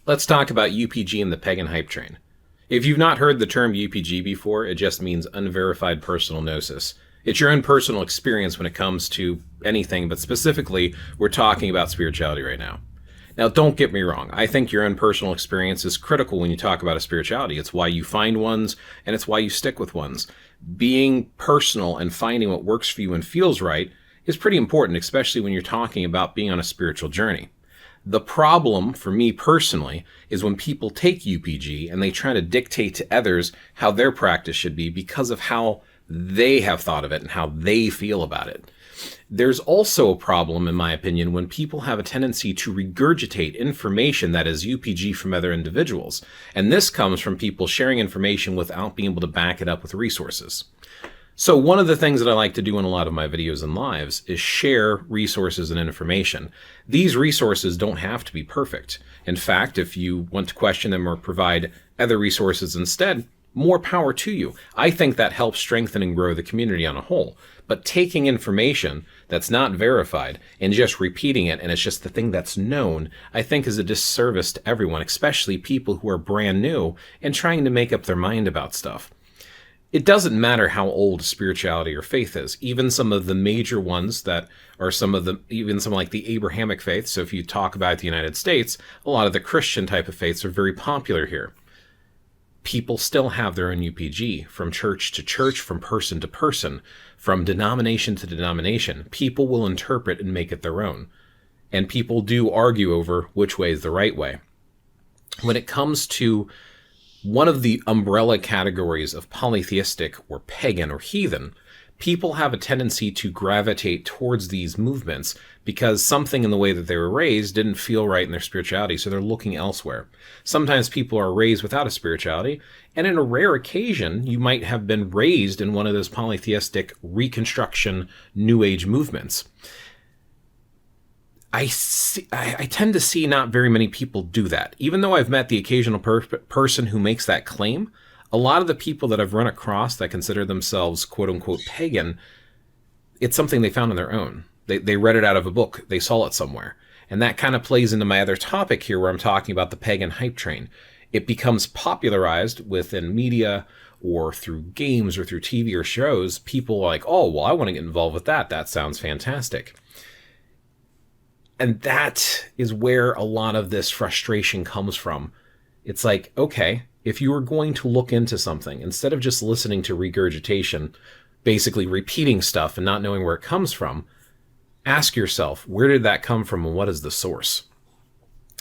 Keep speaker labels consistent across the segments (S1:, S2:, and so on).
S1: Let's talk about UPG and the Pagan hype train. If you've not heard the term UPG before, it just means Unverified Personal Gnosis. It's your own personal experience when it comes to anything, but specifically, we're talking about spirituality right now. Now, don't get me wrong. I think your own personal experience is critical when you talk about a spirituality. It's why you find ones, and it's why you stick with ones. Being personal and finding what works for you and feels right is pretty important, especially when you're talking about being on a spiritual journey. The problem for me personally is when people take UPG and they try to dictate to others how their practice should be because of how they have thought of it and how they feel about it. There's also a problem, in my opinion, when people have a tendency to regurgitate information that is UPG from other individuals. And this comes from people sharing information without being able to back it up with resources. So one of the things that I like to do in a lot of my videos and lives is share resources and information. These resources don't have to be perfect. In fact, if you want to question them or provide other resources instead, more power to you. I think that helps strengthen and grow the community on a whole. But taking information that's not verified and just repeating it, and it's just the thing that's known, I think is a disservice to everyone, especially people who are brand new and trying to make up their mind about stuff. It doesn't matter how old spirituality or faith is. Even some of the major ones that are even some like the Abrahamic faith. So if you talk about the United States, a lot of the Christian type of faiths are very popular here. People still have their own UPG from church to church, from person to person, from denomination to denomination. People will interpret and make it their own. And people do argue over which way is the right way. When it comes to one of the umbrella categories of polytheistic or pagan or heathen, people have a tendency to gravitate towards these movements because something in the way that they were raised didn't feel right in their spirituality, so they're looking elsewhere. Sometimes people are raised without a spirituality, and in a rare occasion, you might have been raised in one of those polytheistic reconstruction New Age movements. I tend to see not very many people do that. Even though I've met the occasional person who makes that claim, a lot of the people that I've run across that consider themselves quote-unquote pagan, it's something they found on their own. They read it out of a book. They saw it somewhere. And that kind of plays into my other topic here where I'm talking about the pagan hype train. It becomes popularized within media or through games or through TV or shows. People are like, oh, well, I want to get involved with that. That sounds fantastic. And that is where a lot of this frustration comes from. It's like, okay, if you were going to look into something, instead of just listening to regurgitation, basically repeating stuff and not knowing where it comes from, ask yourself, where did that come from and what is the source?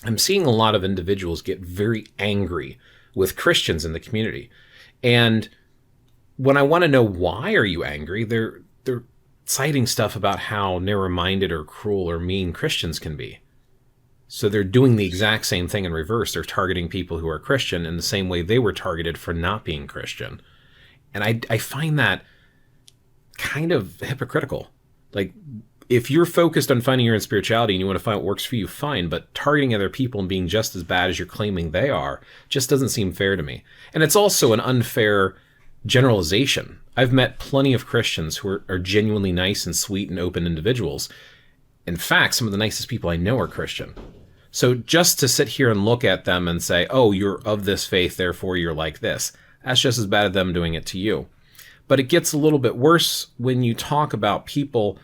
S1: I'm seeing a lot of individuals get very angry with Christians in the community. And when I want to know why are you angry, they're citing stuff about how narrow-minded or cruel or mean Christians can be. So they're doing the exact same thing in reverse. They're targeting people who are Christian in the same way they were targeted for not being Christian. And I find that kind of hypocritical. Like, if you're focused on finding your own spirituality and you want to find what works for you, fine. But targeting other people and being just as bad as you're claiming they are just doesn't seem fair to me. And it's also an unfair generalization. I've met plenty of Christians who are genuinely nice and sweet and open individuals. In fact, some of the nicest people I know are Christian. So just to sit here and look at them and say, oh, you're of this faith, therefore you're like this, that's just as bad as them doing it to you. But it gets a little bit worse when you talk about people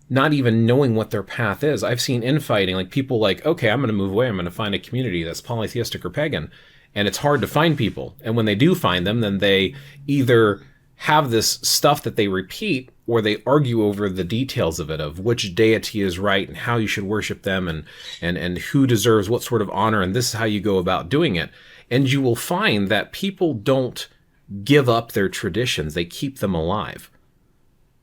S1: not even knowing what their path is. I've seen infighting, like people like, okay, I'm going to move away. I'm going to find a community that's polytheistic or pagan. And it's hard to find people. And when they do find them, then they either have this stuff that they repeat or they argue over the details of it, of which deity is right and how you should worship them and who deserves what sort of honor. And this is how you go about doing it. And you will find that people don't give up their traditions. They keep them alive.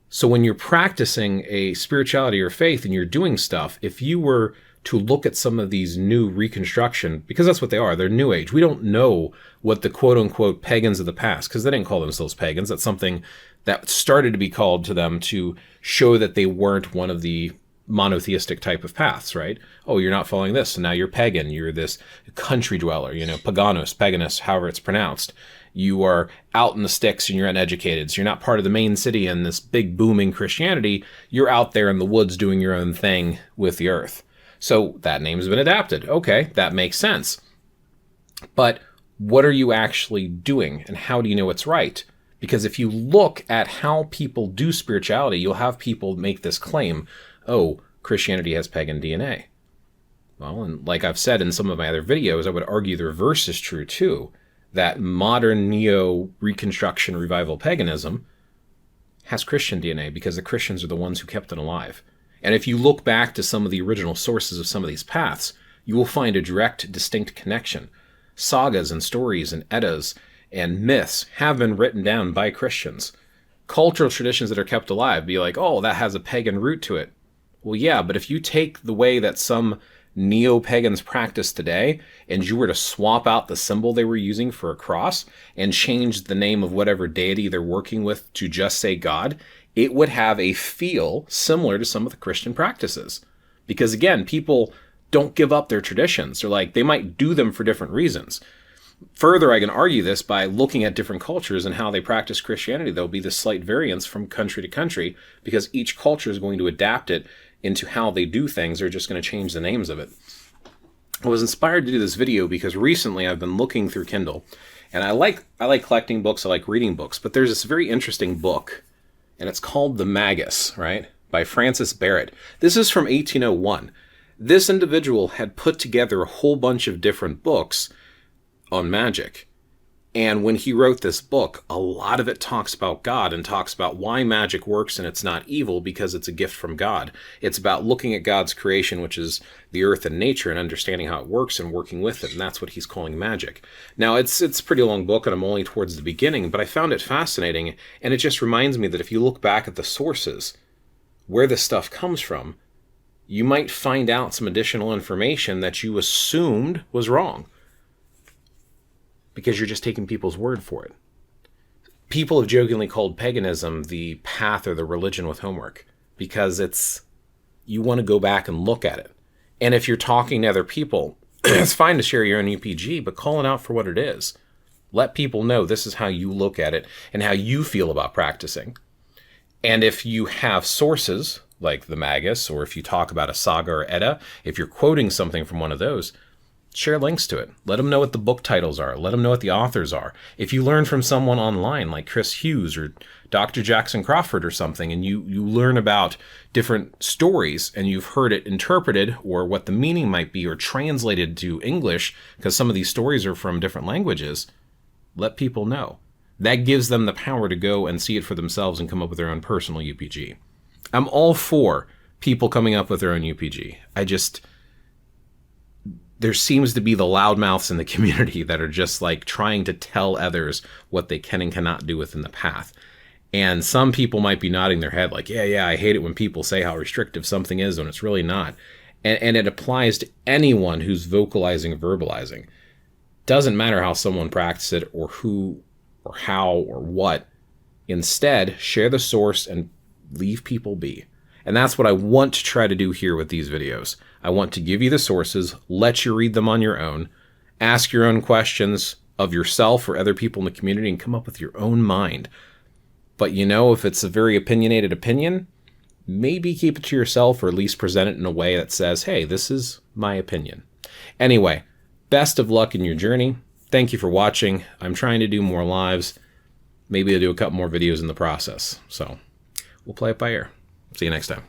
S1: So when you're practicing a spirituality or faith and you're doing stuff, if you were to look at some of these new reconstruction, because that's what they are, they're New Age. We don't know what the quote-unquote pagans of the past, because they didn't call themselves pagans. That's something that started to be called to them to show that they weren't one of the monotheistic type of paths, right? Oh, you're not following this, so now you're pagan. You're this country dweller, Paganos, Paganus, however it's pronounced. You are out in the sticks and you're uneducated, so you're not part of the main city and this big booming Christianity. You're out there in the woods doing your own thing with the earth. So that name's been adapted. Okay, that makes sense. But what are you actually doing, and how do you know it's right? Because if you look at how people do spirituality, you'll have people make this claim, oh, Christianity has pagan DNA. Well, and like I've said in some of my other videos, I would argue the reverse is true too, that modern neo-reconstruction revival paganism has Christian DNA because the Christians are the ones who kept it alive. And if you look back to some of the original sources of some of these paths, you will find a direct, distinct connection. Sagas and stories and eddas and myths have been written down by Christians. Cultural traditions that are kept alive be like, oh, that has a pagan root to it. Well, yeah, but if you take the way that some neo-pagans practice today, and you were to swap out the symbol they were using for a cross and change the name of whatever deity they're working with to just say God, it would have a feel similar to some of the Christian practices. Because again, people don't give up their traditions. They're like, they might do them for different reasons. Further, I can argue this by looking at different cultures and how they practice Christianity. There'll be this slight variance from country to country because each culture is going to adapt it into how they do things. They're just going to change the names of it. I was inspired to do this video because recently I've been looking through Kindle, and I like collecting books, I like reading books, but there's this very interesting book, and it's called The Magus, right, by Francis Barrett. This is from 1801. This individual had put together a whole bunch of different books on magic. And when he wrote this book, a lot of it talks about God and talks about why magic works and it's not evil because it's a gift from God. It's about looking at God's creation, which is the earth and nature, and understanding how it works and working with it. And that's what he's calling magic. Now, it's a pretty long book, and I'm only towards the beginning, but I found it fascinating. And it just reminds me that if you look back at the sources, where this stuff comes from, you might find out some additional information that you assumed was wrong, because you're just taking people's word for it. People have jokingly called paganism the path or the religion with homework, because you want to go back and look at it. And if you're talking to other people, it's fine to share your own UPG, but call it out for what it is. Let people know this is how you look at it and how you feel about practicing. And if you have sources like the Magus, or if you talk about a saga or Edda, if you're quoting something from one of those, share links to it. Let them know what the book titles are. Let them know what the authors are. If you learn from someone online like Chris Hughes or Dr. Jackson Crawford or something, and you learn about different stories and you've heard it interpreted or what the meaning might be or translated to English, because some of these stories are from different languages, let people know. That gives them the power to go and see it for themselves and come up with their own personal UPG. I'm all for people coming up with their own UPG. There seems to be the loudmouths in the community that are just like trying to tell others what they can and cannot do within the path. And some people might be nodding their head like, yeah, I hate it when people say how restrictive something is when it's really not. And it applies to anyone who's vocalizing or verbalizing. Doesn't matter how someone practices it or who or how or what. Instead, share the source and leave people be. And that's what I want to try to do here with these videos. I want to give you the sources, let you read them on your own, ask your own questions of yourself or other people in the community, and come up with your own mind. But if it's a very opinionated opinion, maybe keep it to yourself, or at least present it in a way that says, hey, this is my opinion. Anyway, best of luck in your journey. Thank you for watching. I'm trying to do more lives. Maybe I'll do a couple more videos in the process. So we'll play it by ear. See you next time.